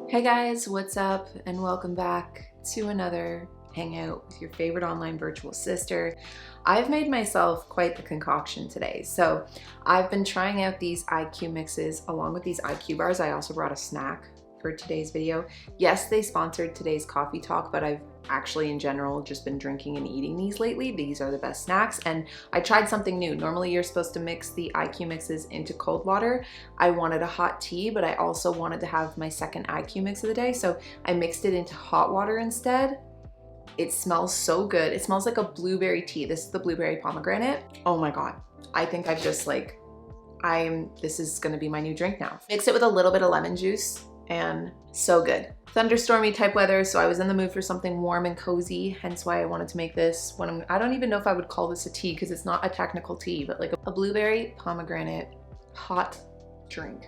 Hey guys, what's up? And welcome back to another hangout with your favorite online virtual sister. I've made myself quite the concoction today. So I've been trying out these IQ mixes along with these IQ bars. I also brought a snack for today's video. Yes, they sponsored today's coffee talk, but I've actually in general just been drinking and eating these lately. These are the best snacks, and I tried something new. Normally you're supposed to mix the IQ mixes into cold water. I wanted a hot tea, but I also wanted to have my second IQ mix of the day, so I mixed it into hot water instead. It smells so good. It smells like a blueberry tea. This is the blueberry pomegranate. Oh my god. I think I've just this is gonna be my new drink now. Mix it with a little bit of lemon juice and so good. Thunderstormy type weather, so I was in the mood for something warm and cozy, hence why I wanted to make this. I don't even know if I would call this a tea because it's not a technical tea, but like a blueberry pomegranate hot drink.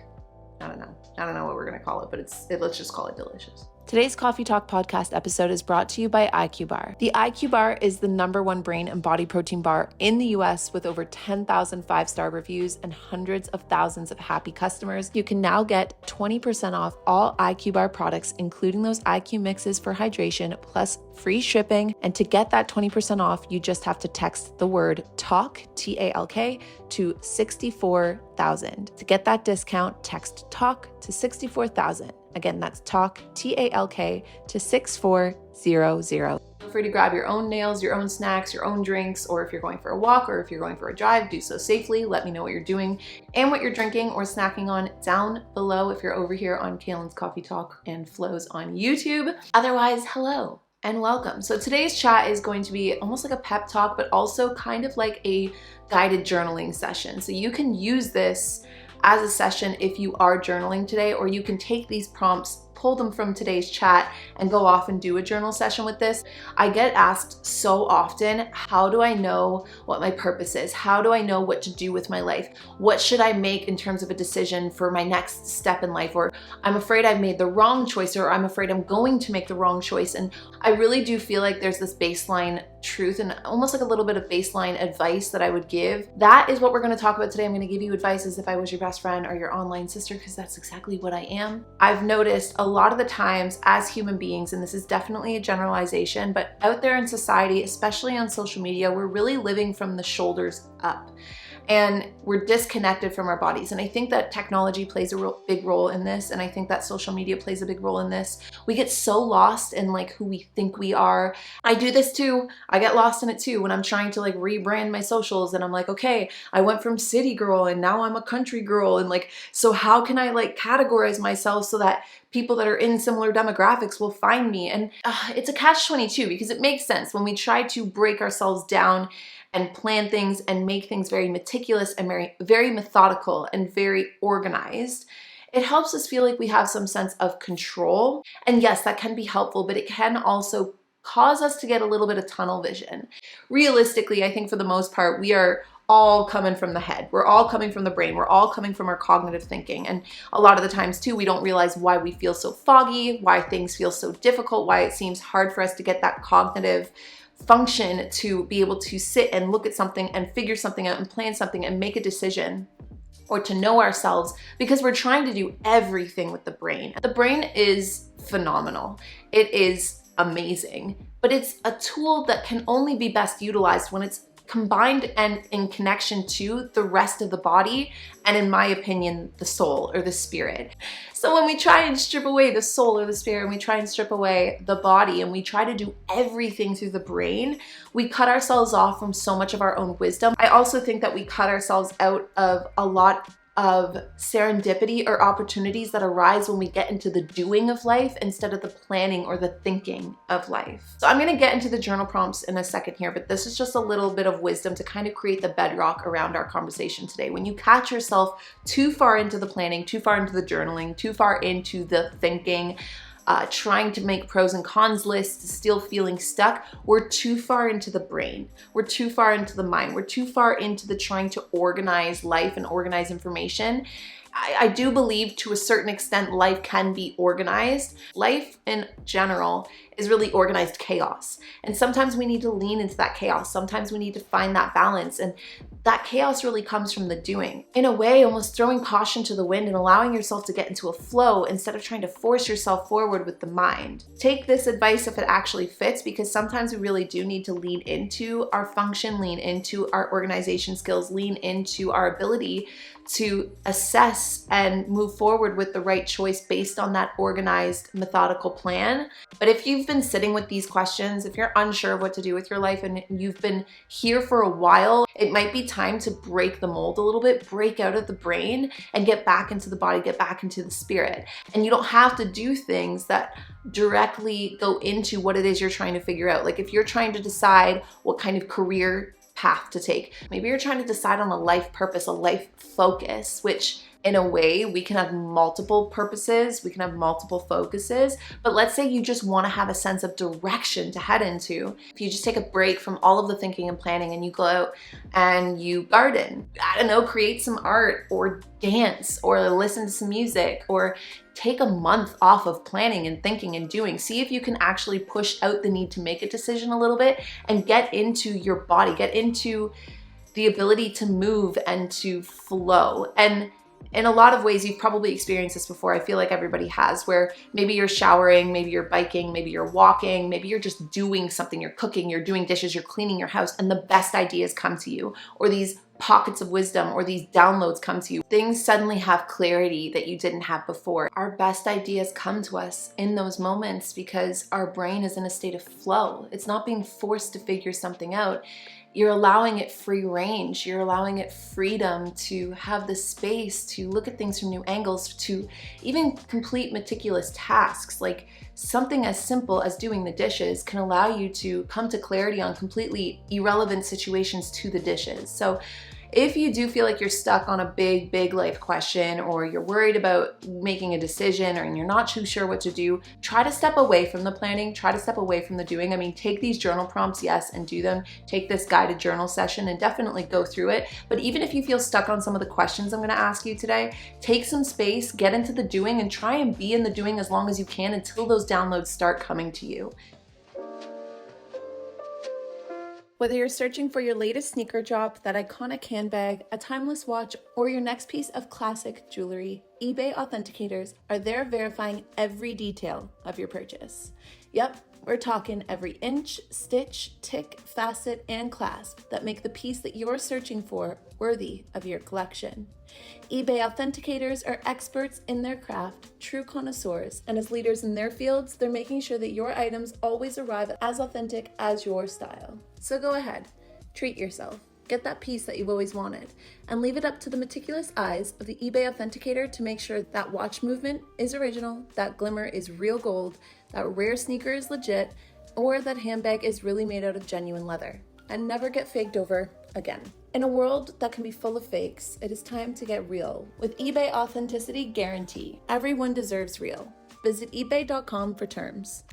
I don't know what we're gonna call it, but let's just call it delicious. Today's Coffee Talk podcast episode is brought to you by IQ Bar. The IQ Bar is the #1 brain and body protein bar in the US with over 10,000 5-star reviews and hundreds of thousands of happy customers. You can now get 20% off all IQ Bar products, including those IQ mixes for hydration, plus free shipping. And to get that 20% off, you just have to text the word TALK, T-A-L-K, to 64,000. To get that discount, text TALK to 64,000. Again, that's TALK, T-A-L-K, to 6400. Feel free to grab your own nails, your own snacks, your own drinks, or if you're going for a walk or if you're going for a drive, do so safely. Let me know what you're doing and what you're drinking or snacking on down below if you're over here on Kalyn's Coffee Talk and Flows on YouTube. Otherwise, hello and welcome. So today's chat is going to be almost like a pep talk, but also kind of like a guided journaling session. So you can use this as a session if you are journaling today, or you can take these prompts, pull them from today's chat, and go off and do a journal session with this. I get asked so often, how do I know what my purpose is? How do I know what to do with my life? What should I make in terms of a decision for my next step in life? Or I'm afraid I've made the wrong choice, or I'm afraid I'm going to make the wrong choice. And I really do feel like there's this baseline truth and almost like a little bit of baseline advice that I would give. That is what we're going to talk about today. I'm going to give you advice as if I was your best friend or your online sister, because that's exactly what I am. I've noticed a lot of the times as human beings, and this is definitely a generalization, but out there in society, especially on social media, we're really living from the shoulders up. And we're disconnected from our bodies. And I think that technology plays a real big role in this. And I think that social media plays a big role in this. We get so lost in like who we think we are. I do this too. I get lost in it too when I'm trying to like rebrand my socials, and I'm like, okay, I went from city girl and now I'm a country girl. And like, so how can I like categorize myself so that people that are in similar demographics will find me? And it's a catch-22 because it makes sense when we try to break ourselves down and plan things and make things very meticulous and very methodical and very organized. It helps us feel like we have some sense of control. And yes, that can be helpful, but it can also cause us to get a little bit of tunnel vision. Realistically, I think for the most part, we are all coming from the head. We're all coming from the brain. We're all coming from our cognitive thinking. And a lot of the times too, we don't realize why we feel so foggy, why things feel so difficult, why it seems hard for us to get that cognitive function to be able to sit and look at something and figure something out and plan something and make a decision, or to know ourselves, because we're trying to do everything with the brain. The brain is phenomenal. It is amazing, but it's a tool that can only be best utilized when it's combined and in connection to the rest of the body, and in my opinion, the soul or the spirit. So when we try and strip away the soul or the spirit, and we try and strip away the body, and we try to do everything through the brain, we cut ourselves off from so much of our own wisdom. I also think that we cut ourselves out of a lot of serendipity or opportunities that arise when we get into the doing of life instead of the planning or the thinking of life. So I'm going to get into the journal prompts in a second here, but this is just a little bit of wisdom to kind of create the bedrock around our conversation today. When you catch yourself too far into the planning, too far into the journaling, too far into the thinking, trying to make pros and cons lists, still feeling stuck, we're too far into the brain. We're too far into the mind. We're too far into the trying to organize life and organize information. I do believe to a certain extent life can be organized. Life in general is really organized chaos. And sometimes we need to lean into that chaos. Sometimes we need to find that balance. And that chaos really comes from the doing. In a way, almost throwing caution to the wind and allowing yourself to get into a flow instead of trying to force yourself forward with the mind. Take this advice if it actually fits, because sometimes we really do need to lean into our function, lean into our organization skills, lean into our ability to assess and move forward with the right choice based on that organized, methodical plan. But if you've been sitting with these questions, if you're unsure of what to do with your life and you've been here for a while, it might be time to break the mold a little bit, break out of the brain and get back into the body, get back into the spirit. And you don't have to do things that directly go into what it is you're trying to figure out. Like if you're trying to decide what kind of career path to take. Maybe you're trying to decide on a life purpose, a life focus, which in a way we can have multiple purposes, we can have multiple focuses, but let's say you just want to have a sense of direction to head into. If you just take a break from all of the thinking and planning and you go out and you garden, I don't know, create some art or dance or listen to some music or take a month off of planning and thinking and doing. See if you can actually push out the need to make a decision a little bit and get into your body, get into the ability to move and to flow. And in a lot of ways, you've probably experienced this before. I feel like everybody has, where maybe you're showering, maybe you're biking, maybe you're walking, maybe you're just doing something, you're cooking, you're doing dishes, you're cleaning your house, and the best ideas come to you, or these pockets of wisdom or these downloads come to you. Things suddenly have clarity that you didn't have before. Our best ideas come to us in those moments because our brain is in a state of flow. It's not being forced to figure something out. You're allowing it free range. You're allowing it freedom to have the space to look at things from new angles, to even complete meticulous tasks. Like something as simple as doing the dishes can allow you to come to clarity on completely irrelevant situations to the dishes. So if you do feel like you're stuck on a big life question, or you're worried about making a decision, or you're not too sure what to do, try to step away from the planning, try to step away from the doing. I mean, take these journal prompts, yes, and do them. Take this guided journal session and definitely go through it. But even if you feel stuck on some of the questions I'm gonna ask you today, take some space, get into the doing, and try and be in the doing as long as you can until those downloads start coming to you. Whether you're searching for your latest sneaker drop, that iconic handbag, a timeless watch, or your next piece of classic jewelry, eBay authenticators are there verifying every detail of your purchase. Yep, we're talking every inch, stitch, tick, facet, and clasp that make the piece that you're searching for worthy of your collection. eBay authenticators are experts in their craft, true connoisseurs, and as leaders in their fields, they're making sure that your items always arrive as authentic as your style. So go ahead, treat yourself, get that piece that you've always wanted, and leave it up to the meticulous eyes of the eBay authenticator to make sure that watch movement is original, that glimmer is real gold, that rare sneaker is legit, or that handbag is really made out of genuine leather, and never get faked over again. In a world that can be full of fakes, it is time to get real with eBay Authenticity Guarantee. Everyone deserves real. Visit ebay.com for terms.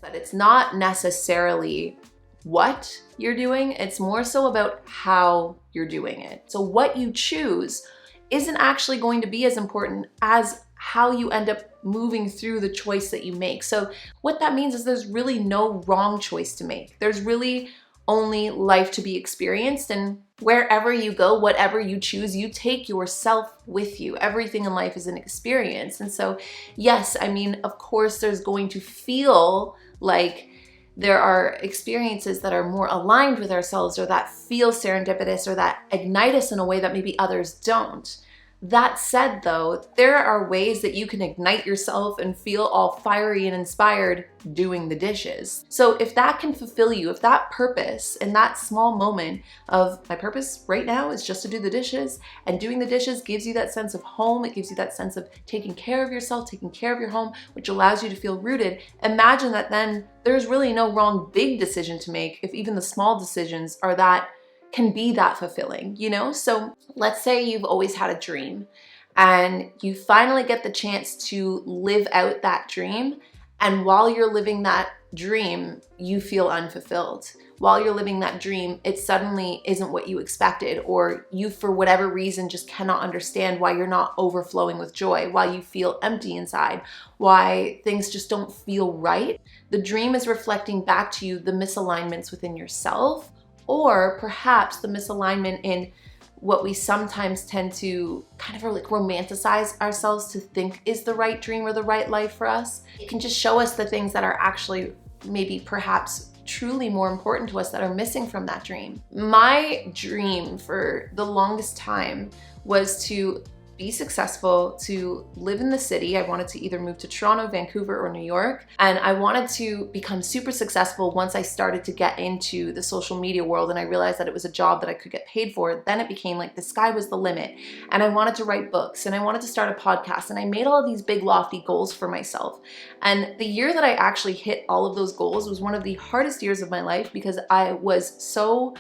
That it's not necessarily what you're doing, it's more so about how you're doing it. So what you choose isn't actually going to be as important as how you end up moving through the choice that you make. So what that means is there's really no wrong choice to make. There's really only life to be experienced, and wherever you go, whatever you choose, you take yourself with you. Everything in life is an experience. And so, yes, I mean, of course, there's going to feel like there are experiences that are more aligned with ourselves, or that feel serendipitous, or that ignite us in a way that maybe others don't. That said, though, there are ways that you can ignite yourself and feel all fiery and inspired doing the dishes. So if that can fulfill you, if that purpose in that small moment of my purpose right now is just to do the dishes, and doing the dishes gives you that sense of home, it gives you that sense of taking care of yourself, taking care of your home, which allows you to feel rooted, imagine that then there's really no wrong big decision to make if even the small decisions are that can be that fulfilling, you know? So let's say you've always had a dream and you finally get the chance to live out that dream, And while you're living that dream, you feel unfulfilled. While you're living that dream, it suddenly isn't what you expected, or you, for whatever reason, just cannot understand why you're not overflowing with joy, why you feel empty inside, why things just don't feel right. The dream is reflecting back to you the misalignments within yourself, or perhaps the misalignment in what we sometimes tend to kind of like romanticize ourselves to think is the right dream or the right life for us. It can just show us the things that are actually maybe perhaps truly more important to us that are missing from that dream. My dream for the longest time was to be successful, to live in the city. I wanted to either move to Toronto, Vancouver, or New York. And I wanted to become super successful once I started to get into the social media world and I realized that it was a job that I could get paid for. Then it became like the sky was the limit. And I wanted to write books and I wanted to start a podcast. And I made all of these big lofty goals for myself. And the year that I actually hit all of those goals was one of the hardest years of my life because I was so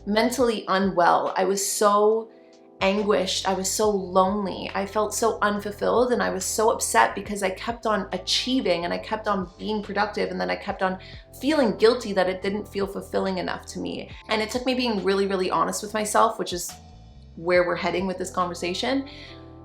mentally unwell. I was so anguished. I was so lonely. I felt so unfulfilled and I was so upset because I kept on achieving and I kept on being productive and then I kept on feeling guilty that it didn't feel fulfilling enough to me. And it took me being really, really honest with myself, which is where we're heading with this conversation,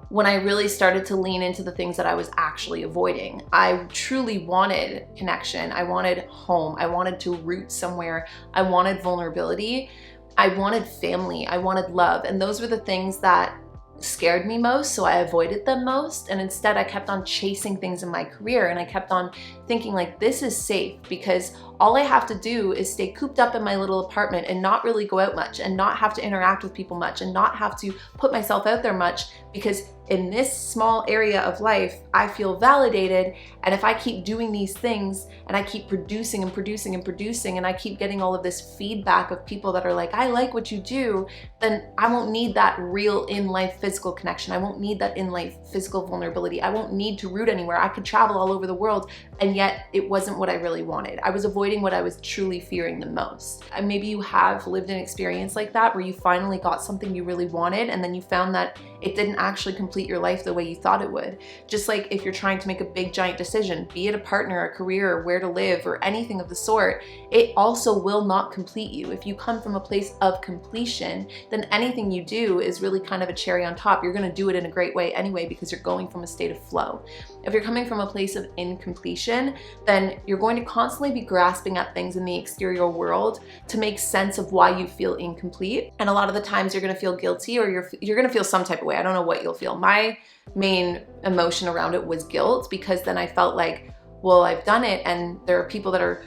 when I really started to lean into the things that I was actually avoiding. I truly wanted connection. I wanted home. I wanted to root somewhere. I wanted vulnerability. I wanted family, I wanted love, and those were the things that scared me most, so I avoided them most. And instead I kept on chasing things in my career and I kept on thinking like, this is safe because all I have to do is stay cooped up in my little apartment and not really go out much and not have to interact with people much and not have to put myself out there much, because in this small area of life, I feel validated. And if I keep doing these things and I keep producing and producing and producing and I keep getting all of this feedback of people that are like, I like what you do, then I won't need that real in-life physical connection. I won't need that in-life physical vulnerability. I won't need to root anywhere. I could travel all over the world, and yet it wasn't what I really wanted. I was avoiding what I was truly fearing the most. And maybe you have lived an experience like that where you finally got something you really wanted and then you found that it didn't actually complete your life the way you thought it would. Just like if you're trying to make a big giant decision, be it a partner, a career, or where to live, or anything of the sort, it also will not complete you. If you come from a place of completion, then anything you do is really kind of a cherry on top. You're gonna do it in a great way anyway because you're going from a state of flow. If you're coming from a place of incompletion, then you're going to constantly be grasping at things in the exterior world to make sense of why you feel incomplete. And a lot of the times you're gonna feel guilty, or you're gonna feel some type of way. I don't know what you'll feel. My main emotion around it was guilt, because then I felt like, well, I've done it and there are people that are,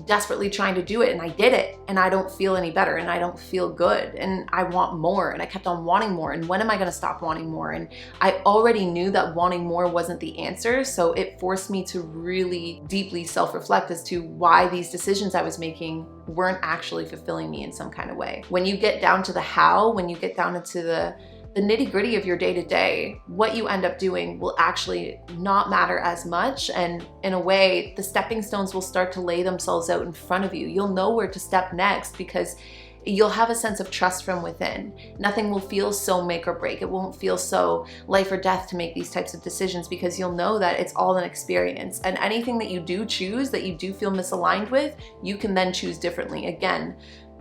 desperately trying to do it, and I did it and I don't feel any better and I don't feel good and I want more, and I kept on wanting more, and when am I going to stop wanting more? And I already knew that wanting more wasn't the answer, so it forced me to really deeply self-reflect as to why these decisions I was making weren't actually fulfilling me in some kind of way. When you get down to the how, when you get down into the nitty-gritty of your day-to-day, what you end up doing will actually not matter as much. And in a way, the stepping stones will start to lay themselves out in front of you. You'll know where to step next because you'll have a sense of trust from within. Nothing will feel so make or break. It won't feel so life or death to make these types of decisions, because you'll know that it's all an experience. And anything that you do choose, that you do feel misaligned with, you can then choose differently. Again,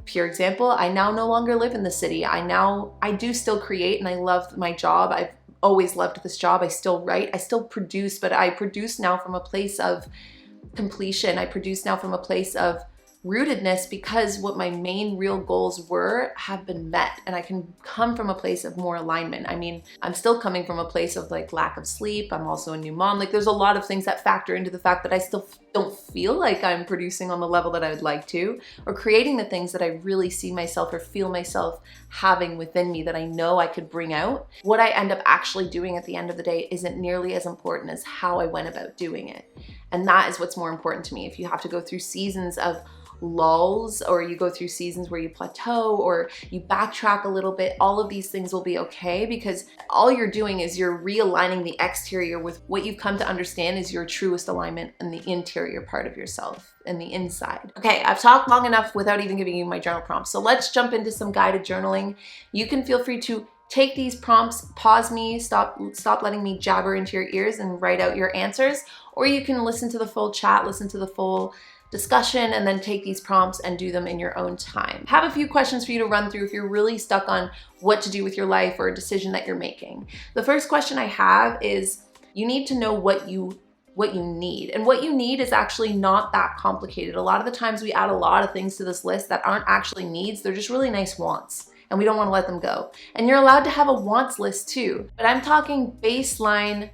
pure example, I now no longer live in the city. I do still create and I love my job. I've always loved this job. I still write, I still produce, but I produce now from a place of completion. I produce now from a place of rootedness, because what my main real goals were have been met, and I can come from a place of more alignment. I mean, I'm still coming from a place of like lack of sleep. I'm also a new mom. Like there's a lot of things that factor into the fact that I still don't feel like I'm producing on the level that I would like to, or creating the things that I really see myself or feel myself having within me that I know I could bring out. What I end up actually doing at the end of the day isn't nearly as important as how I went about doing it. And that is what's more important to me. If you have to go through seasons of lulls, or you go through seasons where you plateau or you backtrack a little bit, all of these things will be okay, because all you're doing is you're realigning the exterior with what you've come to understand is your truest alignment in the interior part of yourself and the inside. Okay, I've talked long enough without even giving you my journal prompts. So let's jump into some guided journaling. You can feel free to take these prompts, pause me, stop letting me jabber into your ears and write out your answers, or you can listen to the full chat, listen to the full discussion, and then take these prompts and do them in your own time. Have a few questions for you to run through if you're really stuck on what to do with your life or a decision that you're making. The first question I have is, you need to know what you need. And what you need is actually not that complicated. A lot of the times we add a lot of things to this list that aren't actually needs, they're just really nice wants, and we don't want to let them go. And you're allowed to have a wants list too, but I'm talking baseline.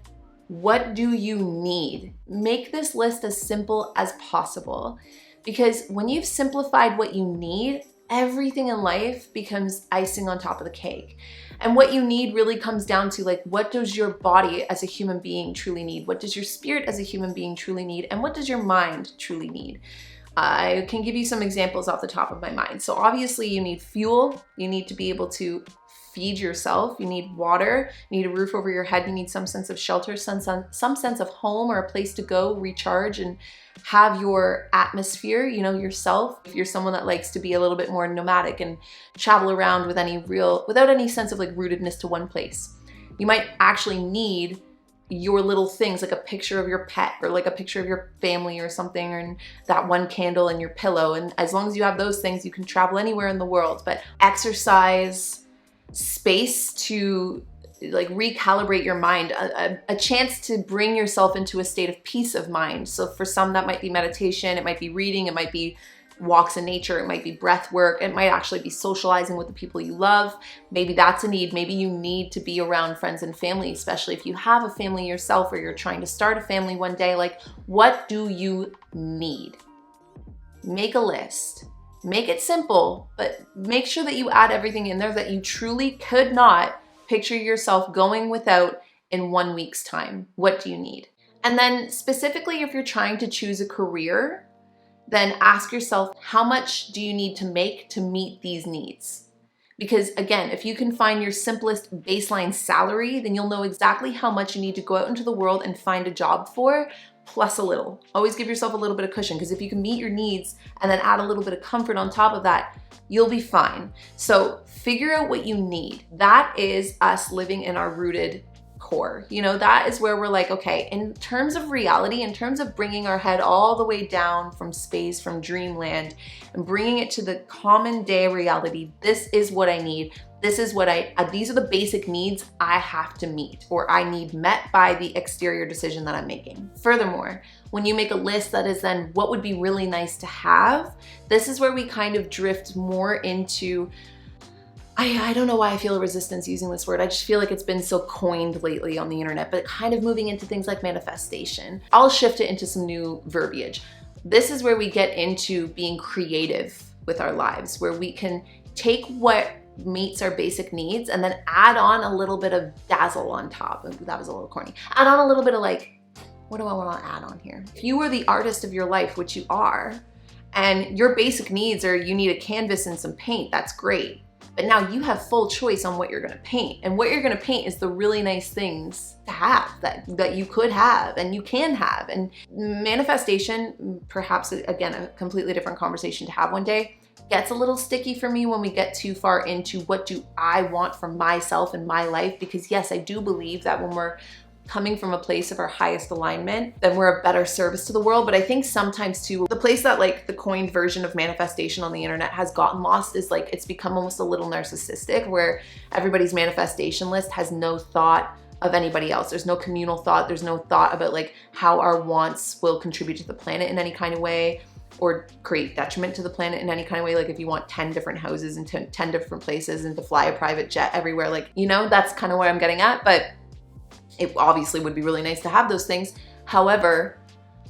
What do you need? Make this list as simple as possible, because when you've simplified what you need, everything in life becomes icing on top of the cake. And what you need really comes down to, like, what does your body as a human being truly need? What does your spirit as a human being truly need? And what does your mind truly need? I can give you some examples off the top of my mind. So obviously you need fuel. You need to be able to feed yourself. You need water. You need a roof over your head. You need some sense of shelter, some sense of home or a place to go recharge and have your atmosphere, you know, yourself. If you're someone that likes to be a little bit more nomadic and travel around without any sense of like rootedness to one place, you might actually need your little things, like a picture of your pet or like a picture of your family or something, and that one candle and your pillow. And as long as you have those things, you can travel anywhere in the world. But exercise, space to like recalibrate your mind, a chance to bring yourself into a state of peace of mind. So for some, that might be meditation, it might be reading, it might be walks in nature, it might be breath work, it might actually be socializing with the people you love. Maybe that's a need. Maybe you need to be around friends and family, especially if you have a family yourself or you're trying to start a family one day. Like, what do you need? Make a list. Make it simple, but make sure that you add everything in there that you truly could not picture yourself going without in 1 week's time. What do you need? And then specifically, if you're trying to choose a career, then ask yourself, how much do you need to make to meet these needs? Because again, if you can find your simplest baseline salary, then you'll know exactly how much you need to go out into the world and find a job for, plus a little. Always give yourself a little bit of cushion, because if you can meet your needs and then add a little bit of comfort on top of that, you'll be fine. So figure out what you need. That is us living in our rooted core. You know, that is where we're like, okay, in terms of reality, in terms of bringing our head all the way down from space, from dreamland, and bringing it to the common day reality, this is what I need. This is what these are the basic needs I have to meet, or I need met by the exterior decision that I'm making. Furthermore, when you make a list that is then what would be really nice to have, this is where we kind of drift more into, I don't know why I feel a resistance using this word. I just feel like it's been so coined lately on the internet, but kind of moving into things like manifestation. I'll shift it into some new verbiage. This is where we get into being creative with our lives, where we can take what meets our basic needs and then add on a little bit of dazzle on top. That was a little corny. Add on a little bit of like, what do I want to add on here? If you were the artist of your life, which you are, and your basic needs are you need a canvas and some paint, that's great. But now you have full choice on what you're gonna paint. And what you're gonna paint is the really nice things to have that you could have and you can have. And manifestation, perhaps again, a completely different conversation to have one day, gets a little sticky for me when we get too far into what do I want for myself and my life. Because yes, I do believe that when we're coming from a place of our highest alignment, then we're a better service to the world. But I think sometimes too, the place that like the coined version of manifestation on the internet has gotten lost is like, it's become almost a little narcissistic, where everybody's manifestation list has no thought of anybody else. There's no communal thought. There's no thought about like how our wants will contribute to the planet in any kind of way, or create detriment to the planet in any kind of way. Like if you want 10 different houses in 10 different places and to fly a private jet everywhere, like, you know, that's kind of where I'm getting at. But it obviously would be really nice to have those things. However,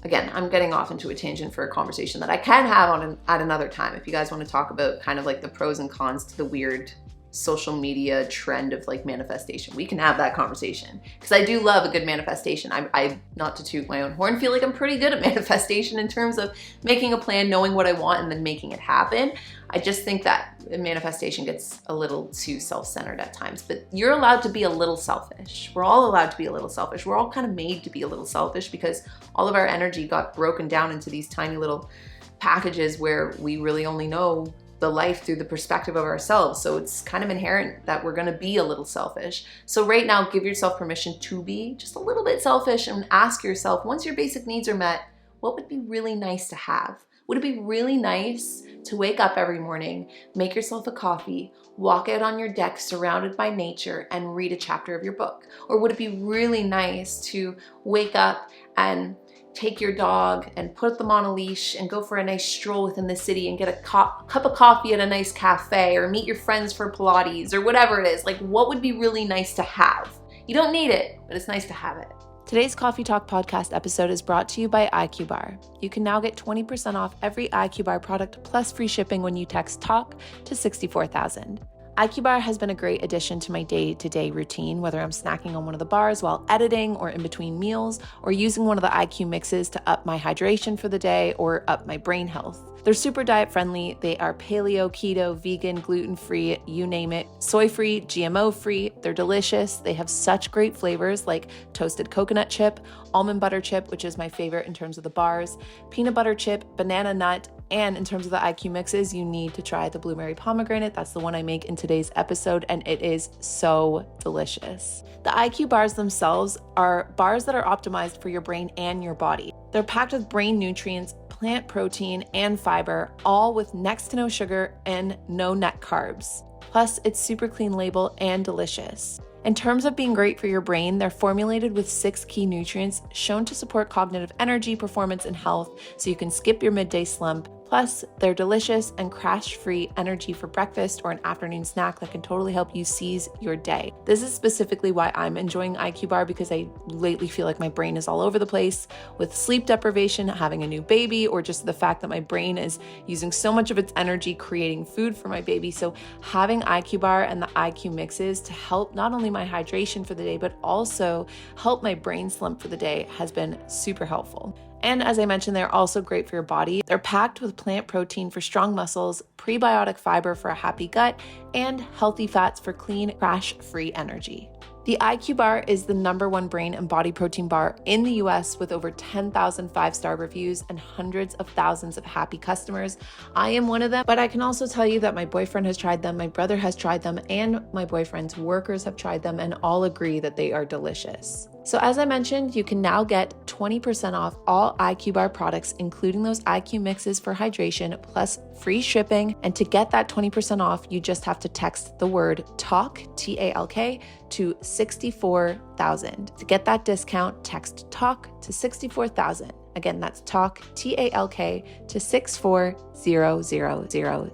again, I'm getting off into a tangent for a conversation that I can have at another time. If you guys want to talk about kind of like the pros and cons to the weird social media trend of like manifestation, we can have that conversation, because I do love a good manifestation. I not to toot my own horn, feel like I'm pretty good at manifestation in terms of making a plan, knowing what I want, and then making it happen. I just think that manifestation gets a little too self-centered at times, but you're allowed to be a little selfish. We're all allowed to be a little selfish. We're all kind of made to be a little selfish because all of our energy got broken down into these tiny little packages where we really only know the life through the perspective of ourselves. So it's kind of inherent that we're going to be a little selfish. So right now, give yourself permission to be just a little bit selfish and ask yourself, once your basic needs are met, what would be really nice to have? Would it be really nice to wake up every morning, make yourself a coffee, walk out on your deck surrounded by nature and read a chapter of your book? Or would it be really nice to wake up and take your dog and put them on a leash and go for a nice stroll within the city and get a cup of coffee at a nice cafe, or meet your friends for Pilates, or whatever it is? Like, what would be really nice to have? You don't need it, but it's nice to have it. Today's Coffee Talk podcast episode is brought to you by IQ Bar. You can now get 20% off every IQ Bar product plus free shipping when you text TALK to 64,000. IQ Bar has been a great addition to my day-to-day routine, whether I'm snacking on one of the bars while editing or in between meals, or using one of the IQ mixes to up my hydration for the day or up my brain health. They're super diet friendly. They are paleo, keto, vegan, gluten-free, you name it, soy-free, GMO-free. They're delicious. They have such great flavors like toasted coconut chip, almond butter chip, which is my favorite in terms of the bars, peanut butter chip, banana nut, and in terms of the IQ mixes, you need to try the blueberry pomegranate. That's the one I make in today's episode, and it is so delicious. The IQ bars themselves are bars that are optimized for your brain and your body. They're packed with brain nutrients, plant protein, and fiber, all with next to no sugar and no net carbs. Plus, it's super clean label and delicious. In terms of being great for your brain, they're formulated with 6 key nutrients shown to support cognitive energy, performance, and health, so you can skip your midday slump. Plus, they're delicious and crash-free energy for breakfast or an afternoon snack that can totally help you seize your day. This is specifically why I'm enjoying IQ Bar, because I lately feel like my brain is all over the place with sleep deprivation, having a new baby, or just the fact that my brain is using so much of its energy creating food for my baby. So having IQ Bar and the IQ mixes to help not only my hydration for the day, but also help my brain slump for the day has been super helpful. And as I mentioned, they're also great for your body. They're packed with plant protein for strong muscles, prebiotic fiber for a happy gut, and healthy fats for clean, crash-free energy. The IQ Bar is the #1 brain and body protein bar in the US with over 10,000 5-star reviews and hundreds of thousands of happy customers. I am one of them, but I can also tell you that my boyfriend has tried them, my brother has tried them, and my boyfriend's workers have tried them and all agree that they are delicious. So as I mentioned, you can now get 20% off all IQ Bar products, including those IQ mixes for hydration, plus free shipping. And to get that 20% off, you just have to text the word TALK, T-A-L-K, to 64,000. To get that discount, text TALK to 64,000. Again, that's TALK, T-A-L-K, to 64000.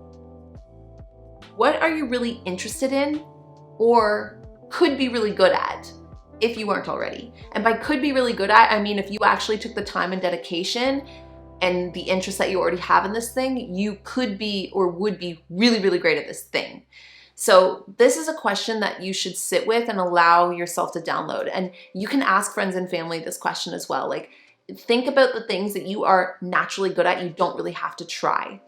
What are you really interested in or could be really good at? If you weren't already. And by could be really good at, I mean if you actually took the time and dedication and the interest that you already have in this thing, you could be or would be really, really great at this thing. So this is a question that you should sit with and allow yourself to download. And you can ask friends and family this question as well. Like, think about the things that you are naturally good at. You don't really have to try.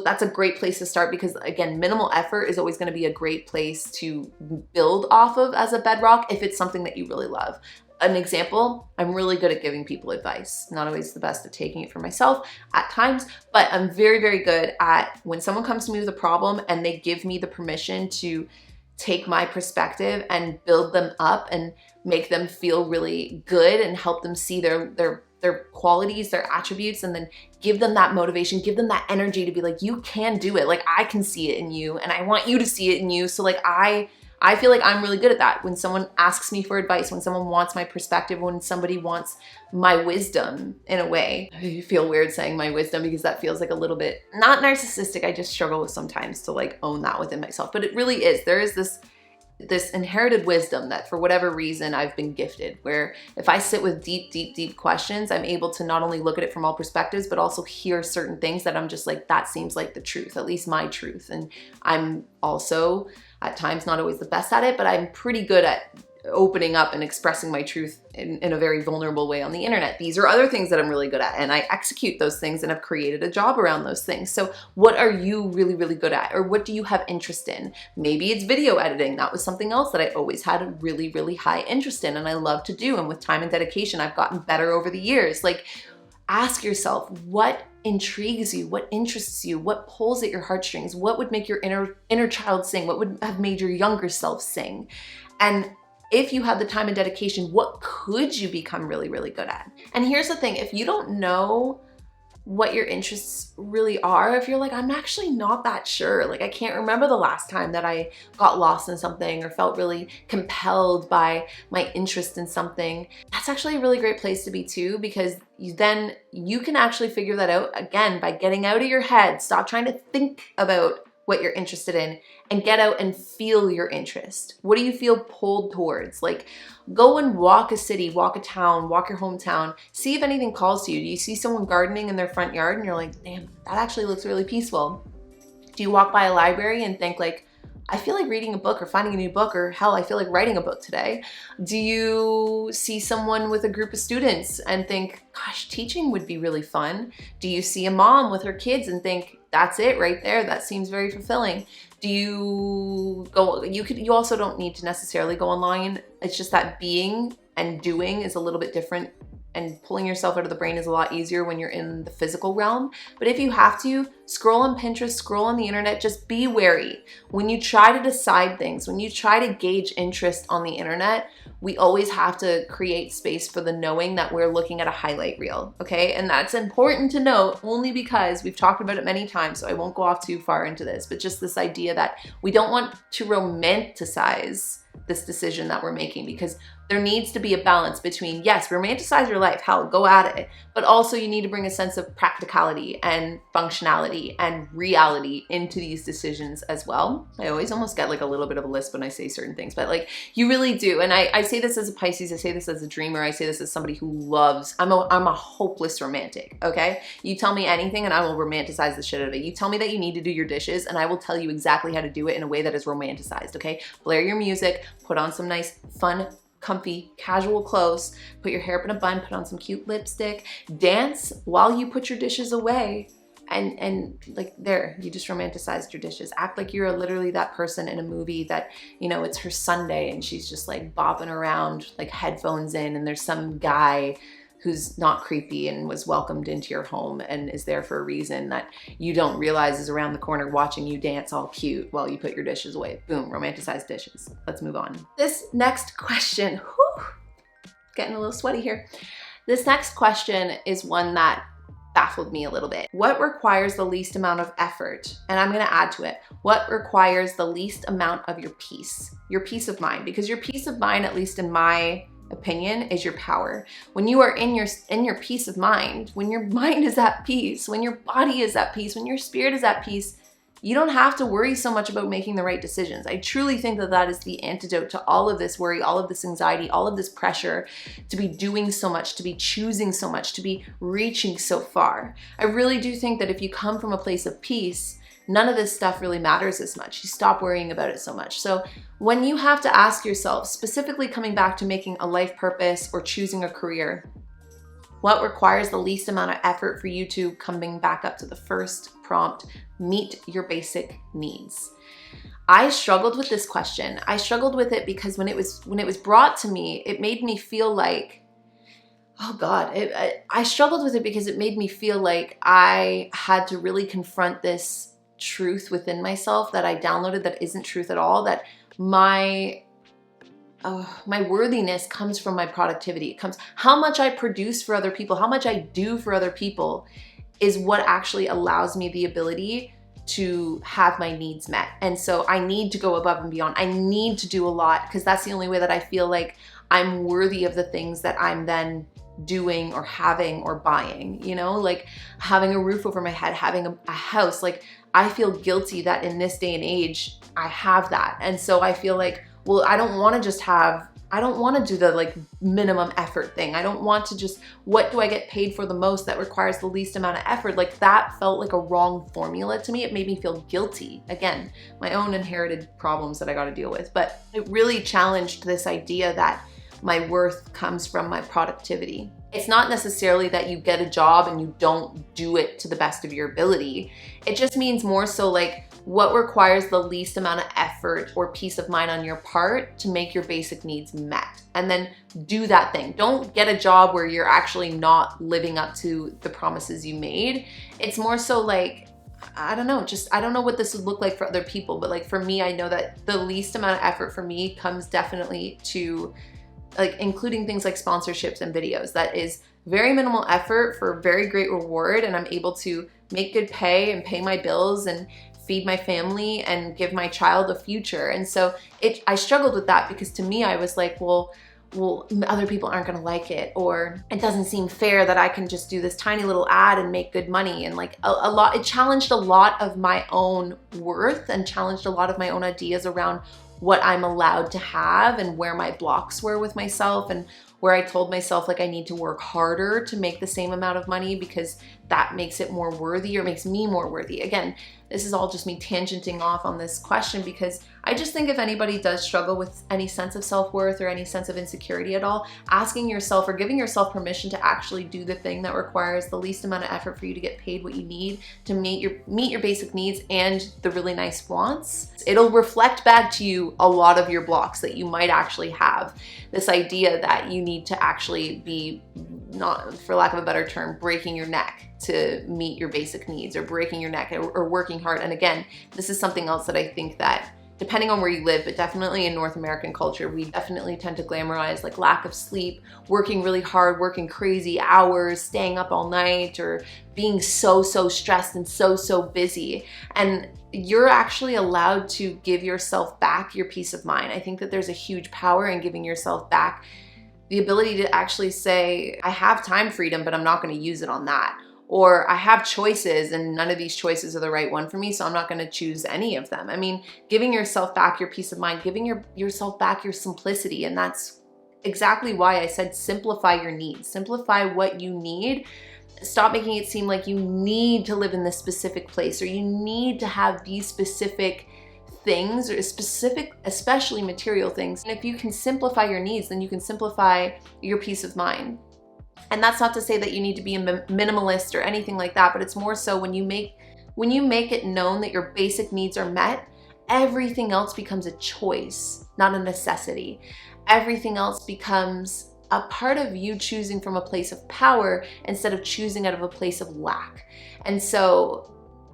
That's a great place to start, because again, minimal effort is always going to be a great place to build off of as a bedrock if it's something that you really love. An example, I'm really good at giving people advice. Not always the best at taking it for myself at times, but I'm very, very good at when someone comes to me with a problem and they give me the permission to take my perspective and build them up and make them feel really good and help them see their qualities, their attributes, and then give them that motivation, give them that energy to be like, you can do it. Like, I can see it in you and I want you to see it in you. So like, I feel like I'm really good at that. When someone asks me for advice, when someone wants my perspective, when somebody wants my wisdom in a way. I feel weird saying my wisdom because that feels like a little bit, not narcissistic. I just struggle with sometimes to like own that within myself, but it really is. There is this inherited wisdom that for whatever reason I've been gifted, where if I sit with deep questions, I'm able to not only look at it from all perspectives, but also hear certain things that I'm just like, that seems like the truth, at least my truth. And I'm also at times not always the best at it, but I'm pretty good at opening up and expressing my truth in a very vulnerable way on the internet. These are other things that I'm really good at, and I execute those things and have created a job around those things. So what are you really, really good at? Or what do you have interest in? Maybe it's video editing. That was something else that I always had a really, really high interest in and I love to do. And with time and dedication, I've gotten better over the years. Like, Ask yourself, what intrigues you? What interests you? What pulls at your heartstrings? What would make your inner child sing? What would have made your younger self sing? And if you had the time and dedication, what could you become really, really good at? And here's the thing, if you don't know what your interests really are, if you're like, I'm actually not that sure, like I can't remember the last time that I got lost in something or felt really compelled by my interest in something, that's actually a really great place to be too, because then you can actually figure that out again by getting out of your head. Stop trying to think about what you're interested in and get out and feel your interest. What do you feel pulled towards? Like, go and walk a city, walk a town, walk your hometown, see if anything calls to you. Do you see someone gardening in their front yard and you're like, damn, that actually looks really peaceful? Do you walk by a library and think like, I feel like reading a book or finding a new book, or hell, I feel like writing a book today? Do you see someone with a group of students and think, gosh, teaching would be really fun? Do you see a mom with her kids and think, that's it right there, that seems very fulfilling? Do you go, you also don't need to necessarily go online. It's just that being and doing is a little bit different, and pulling yourself out of the brain is a lot easier when you're in the physical realm. But if you have to, scroll on Pinterest, scroll on the internet, just be wary. When you try to decide things, when you try to gauge interest on the internet, we always have to create space for the knowing that we're looking at a highlight reel, okay? And that's important to note only because we've talked about it many times, so I won't go off too far into this, but just this idea that we don't want to romanticize this decision that we're making, because there needs to be a balance between, yes, romanticize your life, hell, go at it, but also you need to bring a sense of practicality and functionality and reality into these decisions as well. I always almost get like a little bit of a lisp when I say certain things, but like you really do. And I say this as a Pisces, I say this as a dreamer, I say this as somebody who loves, I'm a hopeless romantic, okay? You tell me anything and I will romanticize the shit out of it. You tell me that you need to do your dishes and I will tell you exactly how to do it in a way that is romanticized, okay? Blare your music, put on some nice, fun, comfy, casual clothes, put your hair up in a bun, put on some cute lipstick, dance while you put your dishes away, and like there, you just romanticized your dishes. Act like you're literally that person in a movie that, you know, it's her Sunday and she's just like bopping around, like headphones in, and there's some guy who's not creepy and was welcomed into your home and is there for a reason that you don't realize is around the corner watching you dance all cute while you put your dishes away. Boom, romanticized dishes. Let's move on. This next question, whew, getting a little sweaty here. This next question is one that baffled me a little bit. What requires the least amount of effort? And I'm gonna add to it. What requires the least amount of your peace of mind? Because your peace of mind, at least in my opinion, is your power. When you are in your peace of mind, when your mind is at peace, when your body is at peace, when your spirit is at peace, you don't have to worry so much about making the right decisions. I truly think that that is the antidote to all of this worry, all of this anxiety, all of this pressure to be doing so much, to be choosing so much, to be reaching so far. I really do think that if you come from a place of peace, none of this stuff really matters as much. You stop worrying about it so much. So when you have to ask yourself, specifically coming back to making a life purpose or choosing a career, what requires the least amount of effort for you to, coming back up to the first prompt, meet your basic needs? I struggled with this question. I struggled with it because when it was brought to me, it made me feel like, oh God, I struggled with it because it made me feel like I had to really confront this truth within myself that I downloaded that isn't truth at all, that my worthiness comes from my productivity. It comes, how much I produce for other people, how much I do for other people is what actually allows me the ability to have my needs met. And so I need to go above and beyond. I need to do a lot because that's the only way that I feel like I'm worthy of the things that I'm then doing or having or buying, you know, like having a roof over my head, having a house. Like I feel guilty that in this day and age, I have that. And so I feel like, well, I don't want to do the like minimum effort thing. I don't want to just, what do I get paid for the most that requires the least amount of effort? Like that felt like a wrong formula to me. It made me feel guilty. Again, my own inherited problems that I got to deal with, but it really challenged this idea that my worth comes from my productivity. It's not necessarily that you get a job and you don't do it to the best of your ability. It just means more so like what requires the least amount of effort or peace of mind on your part to make your basic needs met. And then do that thing. Don't get a job where you're actually not living up to the promises you made. It's more so like, I don't know, I don't know what this would look like for other people, but like for me, I know that the least amount of effort for me comes definitely to like including things like sponsorships and videos. That is very minimal effort for very great reward, and I'm able to make good pay and pay my bills and feed my family and give my child a future. And so I struggled with that because to me, I was like, well, other people aren't gonna like it, or it doesn't seem fair that I can just do this tiny little ad and make good money. And like it challenged a lot of my own worth and challenged a lot of my own ideas around what I'm allowed to have and where my blocks were with myself, and where I told myself like I need to work harder to make the same amount of money because that makes it more worthy or makes me more worthy. Again, this is all just me tangenting off on this question because I just think if anybody does struggle with any sense of self-worth or any sense of insecurity at all, asking yourself or giving yourself permission to actually do the thing that requires the least amount of effort for you to get paid what you need to meet your basic needs and the really nice wants, it'll reflect back to you a lot of your blocks that you might actually have. This idea that you need to actually be, not for lack of a better term, breaking your neck to meet your basic needs, or breaking your neck or working hard. And again, this is something else that I think that depending on where you live, but definitely in North American culture, we definitely tend to glamorize like lack of sleep, working really hard, working crazy hours, staying up all night, or being so stressed and so busy. And you're actually allowed to give yourself back your peace of mind. I think that there's a huge power in giving yourself back the ability to actually say, I have time freedom, but I'm not going to use it on that. Or I have choices and none of these choices are the right one for me, so I'm not going to choose any of them. I mean, giving yourself back your peace of mind, giving yourself back your simplicity. And that's exactly why I said simplify your needs. Simplify what you need. Stop making it seem like you need to live in this specific place or you need to have these specific things, or specific, especially material things. And if you can simplify your needs, then you can simplify your peace of mind. And that's not to say that you need to be a minimalist or anything like that, but it's more so when you make it known that your basic needs are met, everything else becomes a choice, not a necessity. Everything else becomes a part of you choosing from a place of power instead of choosing out of a place of lack. And so,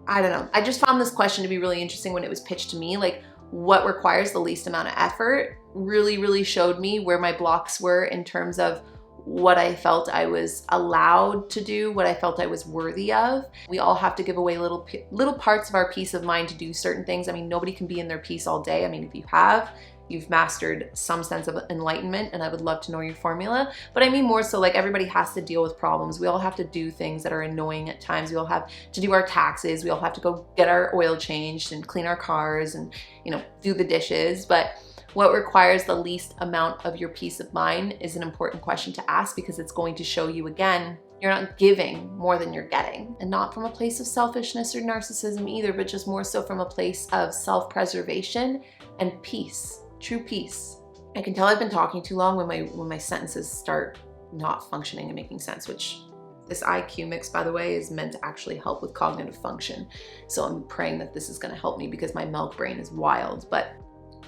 I don't know, I just found this question to be really interesting when it was pitched to me. Like, what requires the least amount of effort really showed me where my blocks were in terms of what I felt I was allowed to do, what I felt I was worthy of. We all have to give away little parts of our peace of mind to do certain things. I mean, nobody can be in their peace all day. I mean, if you have, you've mastered some sense of enlightenment, and I would love to know your formula. But I mean more so like everybody has to deal with problems. We all have to do things that are annoying at times. We all have to do our taxes. We all have to go get our oil changed and clean our cars and, you know, do the dishes. But what requires the least amount of your peace of mind is an important question to ask, because it's going to show you, again, you're not giving more than you're getting. And not from a place of selfishness or narcissism either, but just more so from a place of self-preservation and peace, true peace. I can tell I've been talking too long when my sentences start not functioning and making sense, which this IQ mix, by the way, is meant to actually help with cognitive function. So I'm praying that this is gonna help me because my milk brain is wild. But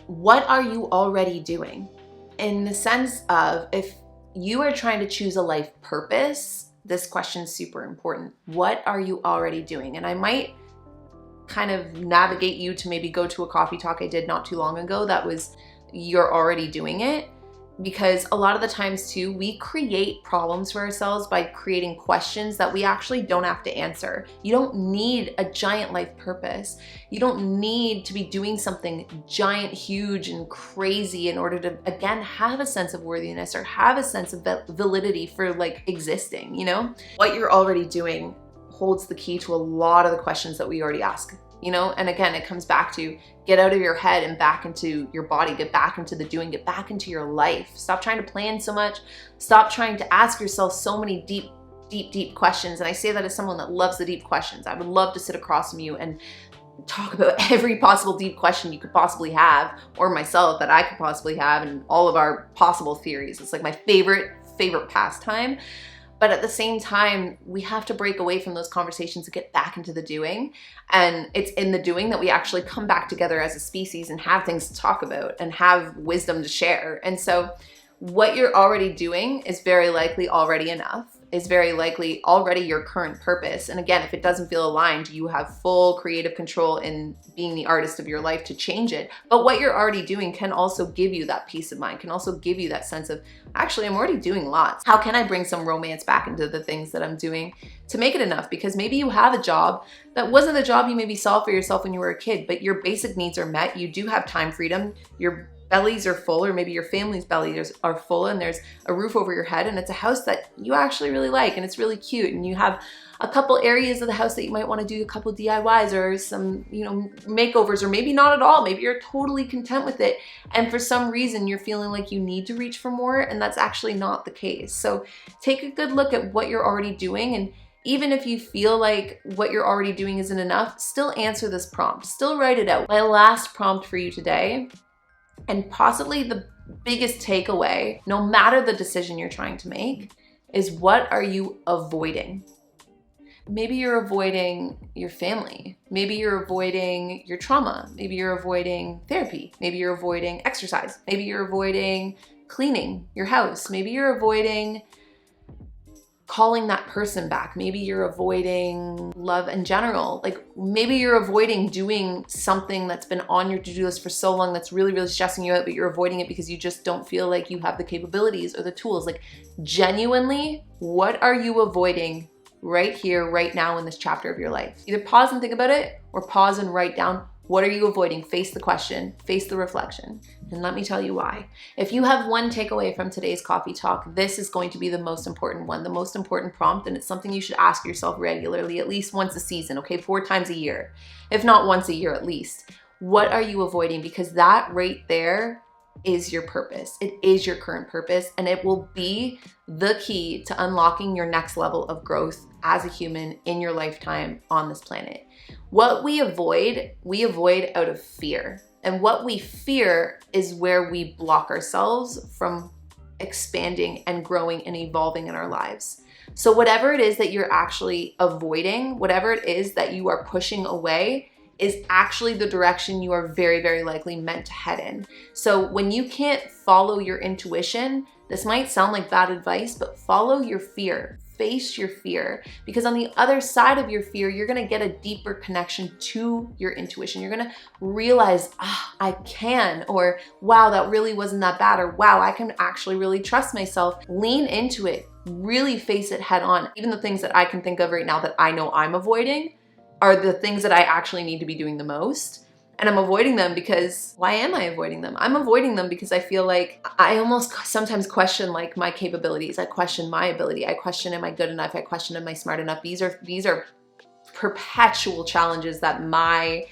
what are you already doing? In the sense of, if you are trying to choose a life purpose, this question is super important. What are you already doing? And I might kind of navigate you to maybe go to a coffee talk I did not too long ago that was, you're already doing it. Because a lot of the times too, we create problems for ourselves by creating questions that we actually don't have to answer. You don't need a giant life purpose. You don't need to be doing something giant, huge, and crazy in order to, again, have a sense of worthiness or have a sense of validity for like existing, you know? What you're already doing holds the key to a lot of the questions that we already ask. You know, and again, it comes back to get out of your head and back into your body, get back into the doing, get back into your life. Stop trying to plan so much. Stop trying to ask yourself so many deep questions. And I say that as someone that loves the deep questions. I would love to sit across from you and talk about every possible deep question you could possibly have, or myself that I could possibly have, and all of our possible theories. It's like my favorite pastime. But at the same time, we have to break away from those conversations and get back into the doing. And it's in the doing that we actually come back together as a species and have things to talk about and have wisdom to share. And so what you're already doing is very likely already enough, is very likely already your current purpose. And again, if it doesn't feel aligned, you have full creative control in being the artist of your life to change it. But what you're already doing can also give you that peace of mind, can also give you that sense of, actually, I'm already doing lots. How can I bring some romance back into the things that I'm doing to make it enough? Because maybe you have a job that wasn't the job you maybe saw for yourself when you were a kid, but your basic needs are met. You do have time freedom. Your bellies are full, or maybe your family's bellies are full, and there's a roof over your head, and it's a house that you actually really like, and it's really cute, and you have a couple areas of the house that you might want to do a couple DIYs or some, makeovers, or maybe not at all. Maybe you're totally content with it, and for some reason you're feeling like you need to reach for more, and that's actually not the case. So take a good look at what you're already doing, and even if you feel like what you're already doing isn't enough, still answer this prompt, still write it out. My last prompt for you today, and possibly the biggest takeaway, no matter the decision you're trying to make, is what are you avoiding? Maybe you're avoiding your family. Maybe you're avoiding your trauma. Maybe you're avoiding therapy. Maybe you're avoiding exercise. Maybe you're avoiding cleaning your house. Maybe you're avoiding calling that person back. Maybe you're avoiding love in general. Like maybe you're avoiding doing something that's been on your to-do list for so long that's really, really stressing you out, but you're avoiding it because you just don't feel like you have the capabilities or the tools. Like genuinely, what are you avoiding right here, right now in this chapter of your life? Either pause and think about it, or pause and write down, what are you avoiding? Face the question, face the reflection, and let me tell you why. If you have one takeaway from today's coffee talk, this is going to be the most important one, the most important prompt, and it's something you should ask yourself regularly, at least once a season, okay? 4 times a year, if not once a year at least. What are you avoiding? Because that right there is your purpose. It is your current purpose, and it will be the key to unlocking your next level of growth as a human in your lifetime on this planet. What we avoid out of fear. And what we fear is where we block ourselves from expanding and growing and evolving in our lives. So whatever it is that you're actually avoiding, whatever it is that you are pushing away, is actually the direction you are very, very likely meant to head in. So when you can't follow your intuition, this might sound like bad advice, but follow your fear. Face your fear, because on the other side of your fear, you're gonna get a deeper connection to your intuition. You're gonna realize, I can, or wow, that really wasn't that bad, or wow, I can actually really trust myself. Lean into it, really face it head on. Even the things that I can think of right now that I know I'm avoiding are the things that I actually need to be doing the most. And I'm avoiding them because, why am I avoiding them? I'm avoiding them because I feel like I almost sometimes question like my capabilities. I question my ability. I question, am I good enough? I question, am I smart enough? These are perpetual challenges that my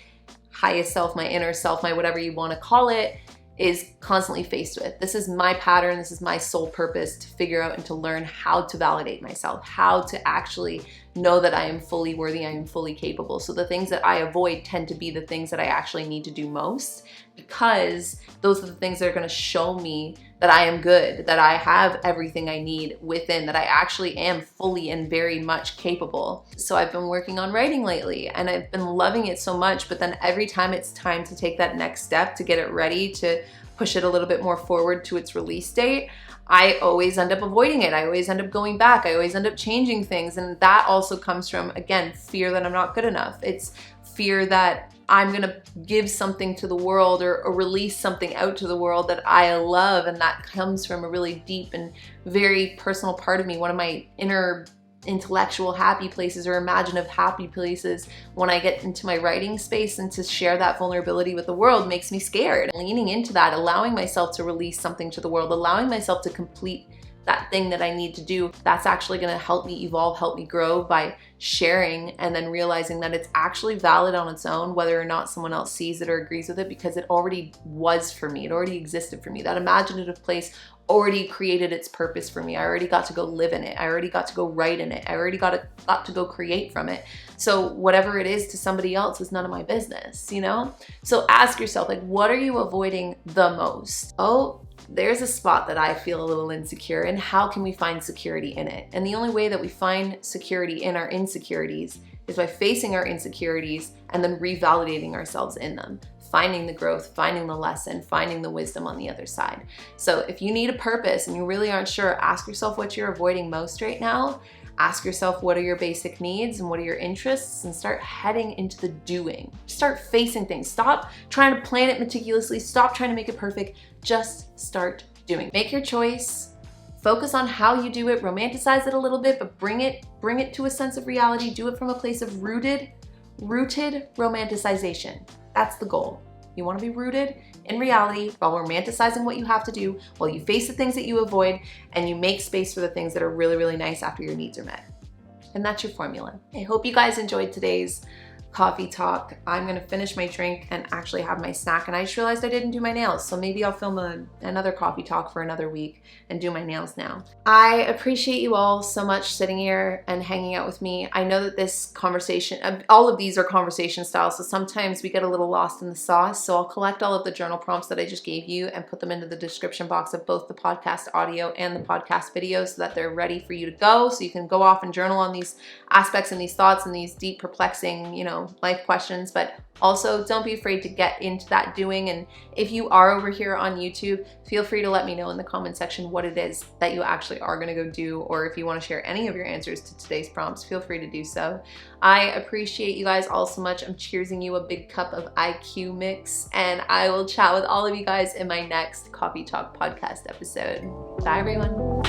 highest self, my inner self, my whatever you want to call it, is constantly faced with. This is my pattern. This is my sole purpose, to figure out and to learn how to validate myself, how to actually know that I am fully worthy, I am fully capable. So the things that I avoid tend to be the things that I actually need to do most, because those are the things that are going to show me that I am good, that I have everything I need within, that I actually am fully and very much capable. So I've been working on writing lately, and I've been loving it so much, but then every time it's time to take that next step, to get it ready, to push it a little bit more forward to its release date, I always end up avoiding it. I always end up going back. I always end up changing things. And that also comes from, again, fear that I'm not good enough. It's fear that I'm gonna give something to the world, or release something out to the world that I love. And that comes from a really deep and very personal part of me. One of my inner intellectual happy places, or imaginative happy places, when I get into my writing space, and to share that vulnerability with the world makes me scared. Leaning into that, allowing myself to release something to the world, allowing myself to complete that thing that I need to do, that's actually going to help me evolve, help me grow by sharing, and then realizing that it's actually valid on its own, whether or not someone else sees it or agrees with it, because it already was for me. It already existed for me. That imaginative place already created its purpose for me. I already got to go live in it. I already got to go write in it. I already got to go create from it. So whatever it is to somebody else is none of my business, you know? So ask yourself, like, what are you avoiding the most? Oh, there's a spot that I feel a little insecure, and how can we find security in it? And the only way that we find security in our insecurities is by facing our insecurities and then revalidating ourselves in them, finding the growth, finding the lesson, finding the wisdom on the other side. So if you need a purpose and you really aren't sure, ask yourself what you're avoiding most right now. Ask yourself what are your basic needs and what are your interests, and start heading into the doing. Start facing things. Stop trying to plan it meticulously. Stop trying to make it perfect. Just start doing. Make your choice. Focus on how you do it. Romanticize it a little bit, but bring it to a sense of reality. Do it from a place of rooted romanticization. That's the goal. You want to be rooted in reality while romanticizing what you have to do, while you face the things that you avoid, and you make space for the things that are really, really nice after your needs are met. And that's your formula. I hope you guys enjoyed today's coffee talk. I'm gonna finish my drink and actually have my snack, and I just realized I didn't do my nails, so maybe I'll film another coffee talk for another week and do my nails now. I appreciate you all so much sitting here and hanging out with me. I know that this conversation, all of these are conversation styles, so sometimes we get a little lost in the sauce, so I'll collect all of the journal prompts that I just gave you and put them into the description box of both the podcast audio and the podcast video so that they're ready for you to go, so you can go off and journal on these aspects and these thoughts and these deep, perplexing, life questions. But also, don't be afraid to get into that doing. And if you are over here on YouTube, feel free to let me know in the comment section what it is that you actually are going to go do, or if you want to share any of your answers to today's prompts, feel free to do so. I appreciate you guys all so much. I'm cheersing you a big cup of IQ mix, and I will chat with all of you guys in my next Coffee Talk podcast episode. Bye, everyone.